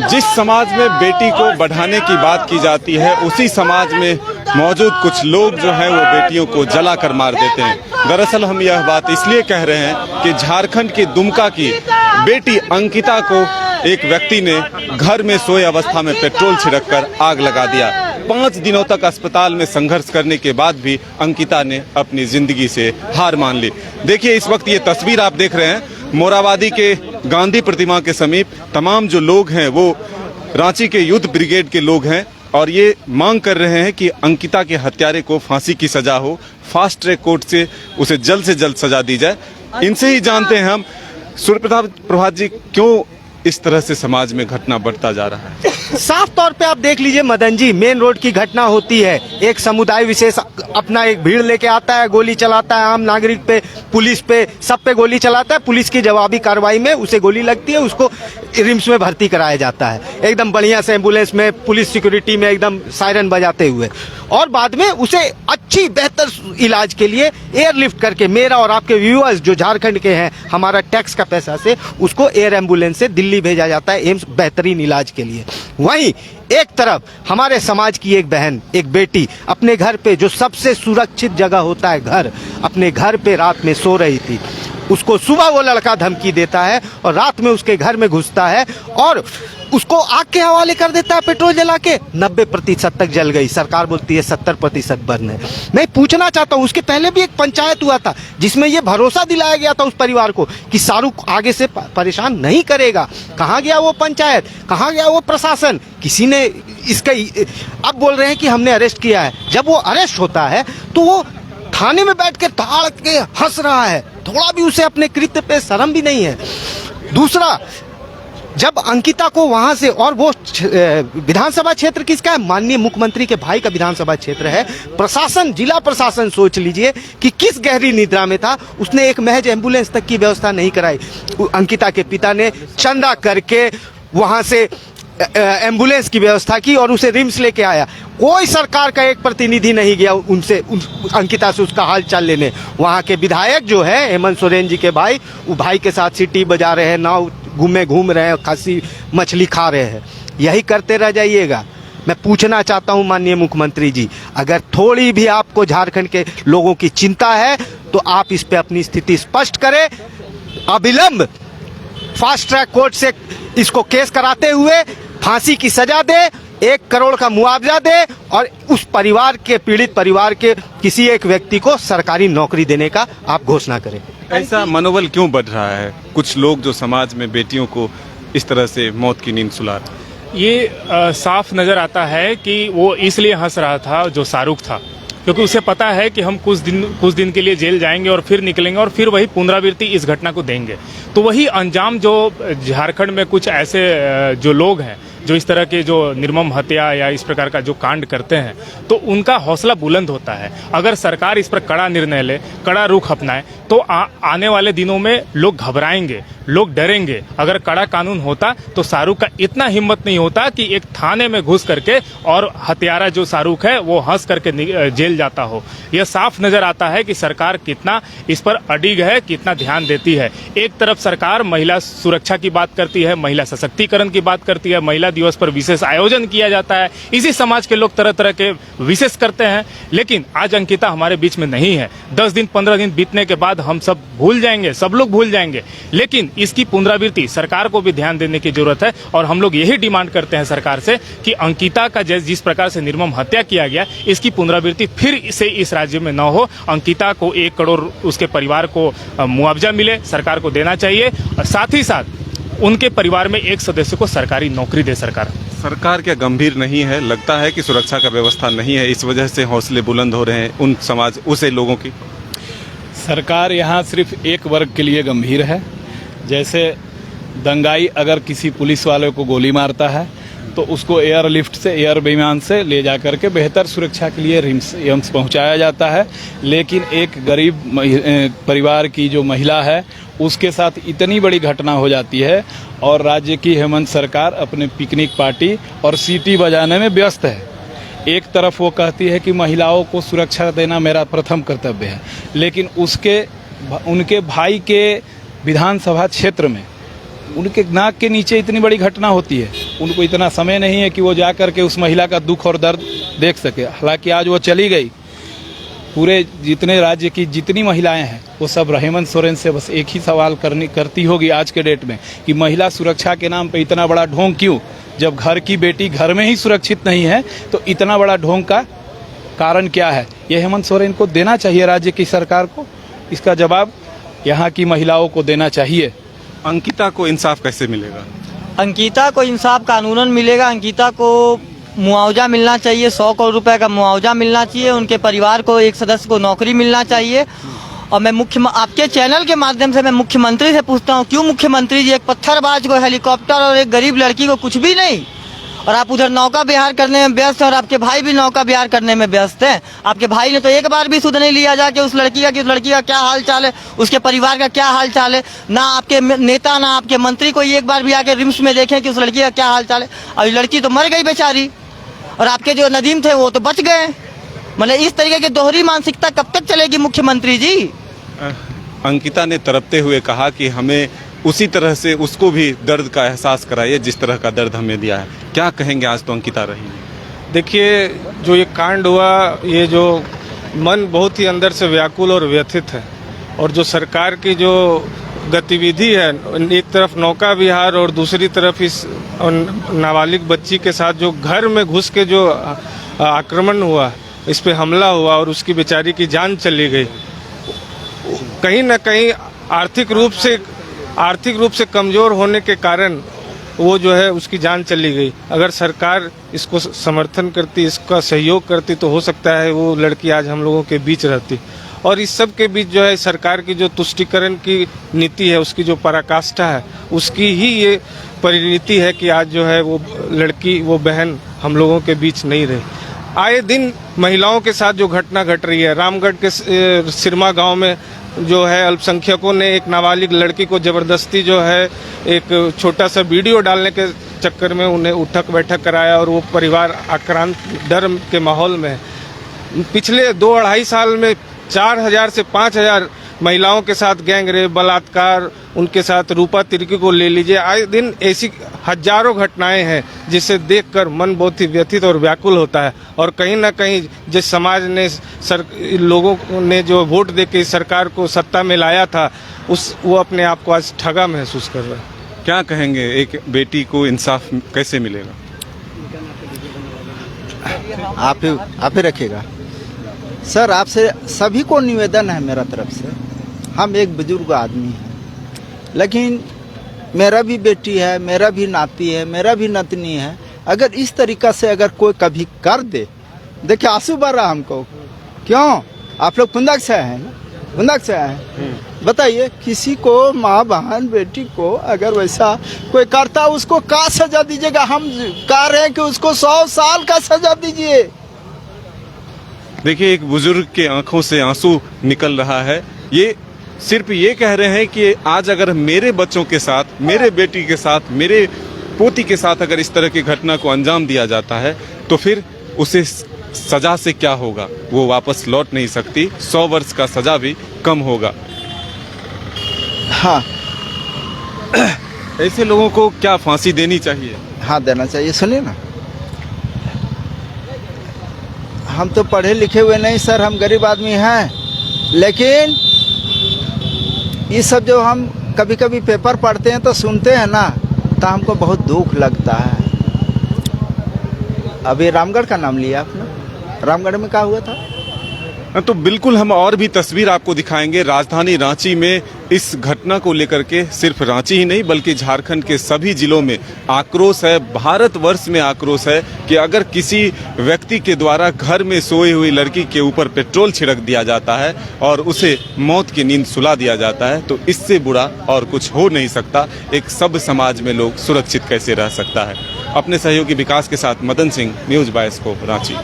जिस समाज में बेटी को बढ़ाने की बात की जाती है, उसी समाज में मौजूद कुछ लोग जो हैं वो बेटियों को जलाकर मार देते हैं। दरअसल हम यह बात इसलिए कह रहे हैं कि झारखंड के दुमका की बेटी अंकिता को एक व्यक्ति ने घर में सोए अवस्था में पेट्रोल छिड़ककर आग लगा दिया। 5 दिनों तक अस्पताल में संघर्ष करने के बाद भी अंकिता ने अपनी जिंदगी से हार मान ली। देखिए इस वक्त ये तस्वीर आप देख रहे हैं, मोराबादी के गांधी प्रतिमा के समीप तमाम जो लोग हैं वो रांची के युद्ध ब्रिगेड के लोग हैं और ये मांग कर रहे हैं कि अंकिता के हत्यारे को फांसी की सजा हो, फास्ट ट्रैक कोर्ट से उसे जल्द सजा दी जाए। इनसे ही जानते हैं हम, सूर्य प्रभात जी, क्यों इस तरह से समाज में घटना बढ़ता जा रहा है? साफ तौर पे आप देख लीजिए मदन जी, मेन रोड की घटना होती है, एक समुदाय विशेष अपना एक भीड़ लेके आता है, गोली चलाता है आम नागरिक पे, पुलिस पे, सब पे गोली चलाता है। पुलिस की जवाबी कार्रवाई में उसे गोली लगती है, उसको रिम्स में भर्ती कराया जाता है एकदम बढ़िया से एम्बुलेंस में, पुलिस सिक्योरिटी में एकदम सायरन बजाते हुए, और बाद में उसे अच्छी बेहतर इलाज के लिए एयरलिफ्ट करके, मेरा और आपके व्यूअर्स जो झारखंड के हैं, हमारा टैक्स का पैसा से उसको एयर एम्बुलेंस से दिल्ली भेजा जाता है एम्स बेहतरीन इलाज के लिए। वहीं एक तरफ हमारे समाज की एक बहन, एक बेटी अपने घर पे, जो सबसे सुरक्षित जगह होता है घर, अपने घर पे रात में सो रही थी, उसको सुबह वो लड़का धमकी देता है और रात में उसके घर में घुसता है और उसको आग के हवाले कर देता है पेट्रोल जला के। 90% तक जल गई, सरकार बोलती है 70% बर्न है। मैं पूछना चाहता हूँ, उसके पहले भी एक पंचायत हुआ था जिसमें ये भरोसा दिलाया गया था उस परिवार को कि शाहरुख आगे से परेशान नहीं करेगा। कहाँ गया वो पंचायत, कहाँ गया वो प्रशासन? किसी ने इसका, अब बोल रहे हैं कि हमने अरेस्ट किया है। जब वो अरेस्ट होता है तो वो थाने में बैठ के ताड़ के हंस रहा है, थोड़ा भी उसे अपने कृत्य पे शर्म भी नहीं है। दूसरा, जब अंकिता को वहां से, और वो विधानसभा क्षेत्र किसका है? माननीय मुख्यमंत्री के भाई का विधानसभा क्षेत्र है। प्रशासन, जिला प्रशासन सोच लीजिए कि किस गहरी निद्रा में था, उसने एक महज एम्बुलेंस तक की व्यवस्था नहीं कराई। अंकिता के पिता ने चंदा करके वहां से एम्बुलेंस की व्यवस्था की और उसे रिम्स लेके आया। कोई सरकार का एक प्रतिनिधि नहीं गया उनसे, अंकिता से उसका हाल चाल लेने। वहाँ के विधायक जो है हेमंत सोरेन जी के भाई, वो भाई के साथ सीटी बजा रहे हैं, नाव घूम रहे हैं, खस्सी मछली खा रहे हैं। यही करते रह जाइएगा। मैं पूछना चाहता हूँ माननीय मुख्यमंत्री जी, अगर थोड़ी भी आपको झारखंड के लोगों की चिंता है तो आप इस पे अपनी स्थिति स्पष्ट करें। अविलंब फास्ट ट्रैक कोर्ट से इसको केस कराते हुए फांसी की सजा दे, 1 करोड़ का मुआवजा दे और उस परिवार के, पीड़ित परिवार के किसी एक व्यक्ति को सरकारी नौकरी देने का आप घोषणा करें। ऐसा मनोबल क्यों बढ़ रहा है? कुछ लोग जो समाज में बेटियों को इस तरह से मौत की नींद सुला रहे हैं। ये साफ नजर आता है कि वो इसलिए हंस रहा था जो शाहरुख था, क्योंकि उसे पता है कि हम कुछ दिन के लिए जेल जाएंगे और फिर निकलेंगे और फिर वही पुनरावृत्ति इस घटना को देंगे। तो वही अंजाम जो झारखंड में कुछ ऐसे जो लोग हैं जो इस तरह के जो निर्मम हत्या या इस प्रकार का जो कांड करते हैं, तो उनका हौसला बुलंद होता है। अगर सरकार इस पर कड़ा निर्णय ले, कड़ा रुख अपनाए, तो आने वाले दिनों में लोग घबराएंगे, लोग डरेंगे। अगर कड़ा कानून होता तो शाहरुख का इतना हिम्मत नहीं होता कि एक थाने में घुस करके और हत्यारा जो शाहरुख है वो हंस करके जेल जाता हो। यह साफ नजर आता है कि सरकार कितना इस पर अडिग है, कितना ध्यान देती है। एक तरफ सरकार महिला सुरक्षा की बात करती है, महिला सशक्तिकरण की बात करती है, महिला दिवस पर विशेष आयोजन किया जाता है, इसी समाज के लोग तरह तरह के विशेष करते हैं। लेकिन आज अंकिता हमारे बीच में नहीं है। 10 दिन 15 दिन बीतने के बाद हम सब भूल जाएंगे, सब लोग भूल जाएंगे। लेकिन इसकी पुनरावृत्ति सरकार को भी ध्यान देने की जरूरत है और हम लोग यही डिमांड करते हैं सरकार से कि अंकिता का जिस प्रकार से निर्मम हत्या किया गया, इसकी पुनरावृत्ति फिर से इस राज्य में न हो। अंकिता को 1 करोड़ उसके परिवार को मुआवजा मिले, सरकार को देना चाहिए। साथ ही साथ उनके परिवार में एक सदस्य को सरकारी नौकरी दे सरकार क्या गंभीर नहीं है? लगता है कि सुरक्षा का व्यवस्था नहीं है, इस वजह से हौसले बुलंद हो रहे हैं उन समाज, उसे लोगों की। सरकार यहाँ सिर्फ एक वर्ग के लिए गंभीर है। जैसे दंगाई अगर किसी पुलिस वाले को गोली मारता है तो उसको एयरलिफ्ट से, एयर विमान से ले जा करके बेहतर सुरक्षा के लिए एम्स पहुँचाया जाता है। लेकिन एक गरीब परिवार की जो महिला है उसके साथ इतनी बड़ी घटना हो जाती है और राज्य की हेमंत सरकार अपने पिकनिक पार्टी और सीटी बजाने में व्यस्त है। एक तरफ वो कहती है कि महिलाओं को सुरक्षा देना मेरा प्रथम कर्तव्य है, लेकिन उनके भाई के विधानसभा क्षेत्र में उनके नाक के नीचे इतनी बड़ी घटना होती है उनको इतना समय नहीं है कि वो जा कर के उस महिला का दुख और दर्द देख सके। हालांकि आज वो चली गई, पूरे जितने राज्य की जितनी महिलाएं हैं वो सब हेमंत सोरेन से बस एक ही सवाल करती होगी आज के डेट में कि महिला सुरक्षा के नाम पे इतना बड़ा ढोंग क्यों? जब घर की बेटी घर में ही सुरक्षित नहीं है तो इतना बड़ा ढोंग का कारण क्या है? ये हेमंत सोरेन को देना चाहिए, राज्य की सरकार को इसका जवाब यहाँ की महिलाओं को देना चाहिए। अंकिता को इंसाफ कैसे मिलेगा? अंकिता को इंसाफ कानूनन मिलेगा। अंकिता को मुआवजा मिलना चाहिए, 100 करोड़ रुपए का मुआवजा मिलना चाहिए। उनके परिवार को एक सदस्य को नौकरी मिलना चाहिए। और मैं आपके चैनल के माध्यम से मैं मुख्यमंत्री से पूछता हूँ, क्यों मुख्यमंत्री जी एक पत्थरबाज को हेलीकॉप्टर और एक गरीब लड़की को कुछ भी नहीं, और आप उधर नौका विहार करने में व्यस्त हैं और आपके भाई भी नौका विहार करने में व्यस्त हैं। आपके भाई ने तो एक बार भी सुध नहीं लिया जाके उस लड़की का कि उस लड़की का क्या हाल चाल है, उसके परिवार का क्या हाल चाल है। ना आपके नेता ना आपके मंत्री कोई एक बार भी आके रिम्स में देखें कि उस लड़की का क्या हाल चाल है। और लड़की तो मर गई बेचारी, और आपके जो नदीम थे वो तो बच गए। मतलब इस तरीके की दोहरी मानसिकता कब तक चलेगी मुख्यमंत्री जी? अंकिता ने तड़पते हुए कहा कि हमें उसी तरह से उसको भी दर्द का एहसास कराइए जिस तरह का दर्द हमें दिया है। क्या कहेंगे? आज तो अंकिता रही है। देखिए, जो ये कांड हुआ, ये जो मन बहुत ही अंदर से व्याकुल और व्यथित है। और जो सरकार की जो गतिविधि है, एक तरफ नौका विहार और दूसरी तरफ इस नाबालिग बच्ची के साथ जो घर में घुस के जो आक्रमण हुआ, इस पे हमला हुआ और उसकी बेचारी की जान चली गई, कहीं ना कहीं आर्थिक रूप से कमज़ोर होने के कारण वो जो है उसकी जान चली गई। अगर सरकार इसको समर्थन करती, इसका सहयोग करती, तो हो सकता है वो लड़की आज हम लोगों के बीच रहती। और इस सब के बीच जो है सरकार की जो तुष्टीकरण की नीति है, उसकी जो पराकाष्ठा है, उसकी ही ये परिणति है कि आज जो है वो लड़की, वो बहन हम लोगों के बीच नहीं रही। आए दिन महिलाओं के साथ जो घटना घट रही है, रामगढ़ के सिरमा गांव में जो है अल्पसंख्यकों ने एक नाबालिग लड़की को जबरदस्ती जो है एक छोटा सा वीडियो डालने के चक्कर में उन्हें उठक बैठक कराया और वो परिवार आक्रांत डर के माहौल में है। पिछले 2-2.5 साल में 4000 से 5000 महिलाओं के साथ गैंग रेप, बलात्कार, उनके साथ रूपा तिर्की को ले लीजिए। आए दिन ऐसी हजारों घटनाएं हैं जिसे देखकर मन बहुत ही व्यथित और व्याकुल होता है। और कहीं ना कहीं जिस समाज ने लोगों ने जो वोट देके सरकार को सत्ता में लाया था, वो अपने आप को आज ठगा महसूस कर रहा है। क्या कहेंगे? एक बेटी को इंसाफ कैसे मिलेगा? आप ही रखिएगा सर। आपसे सभी को निवेदन है मेरा तरफ से, हम एक बुजुर्ग आदमी हैं, लेकिन मेरा भी बेटी है, मेरा भी नाती है, मेरा भी नतनी है। अगर इस तरीक़ा से अगर कोई कभी कर दे, देखिए आंसू भर रहा हमको। क्यों? आप लोग कुंदक से हैं ना, कुंदक से हैं। बताइए, किसी को माँ बहन बेटी को अगर वैसा कोई करता, उसको क्या सजा दीजिएगा? हम कह रहे हैं कि उसको 100 साल का सजा दीजिए। देखिए, एक बुजुर्ग के आंखों से आंसू निकल रहा है। ये सिर्फ ये कह रहे हैं कि आज अगर मेरे बच्चों के साथ, मेरे बेटी के साथ, मेरे पोती के साथ अगर इस तरह की घटना को अंजाम दिया जाता है तो फिर उसे सजा से क्या होगा? वो वापस लौट नहीं सकती। 100 वर्ष का सजा भी कम होगा। हाँ, ऐसे लोगों को क्या फांसी देनी चाहिए? हाँ, देना चाहिए। सुनिए ना, हम तो पढ़े लिखे हुए नहीं सर, हम गरीब आदमी हैं, लेकिन ये सब जो हम कभी कभी पेपर पढ़ते हैं तो सुनते हैं ना, तो हमको बहुत दुख लगता है। अभी रामगढ़ का नाम लिया आपने, रामगढ़ में क्या हुआ था? तो बिल्कुल हम और भी तस्वीर आपको दिखाएंगे। राजधानी रांची में इस घटना को लेकर के सिर्फ रांची ही नहीं बल्कि झारखंड के सभी जिलों में आक्रोश है, भारतवर्ष में आक्रोश है कि अगर किसी व्यक्ति के द्वारा घर में सोई हुई लड़की के ऊपर पेट्रोल छिड़क दिया जाता है और उसे मौत की नींद सुला दिया जाता है तो इससे बुरा और कुछ हो नहीं सकता। एक सभ्य समाज में लोग सुरक्षित कैसे रह सकता है। अपने सहयोगी विकास के साथ मदन सिंह, न्यूज़ बायस्कोप, रांची।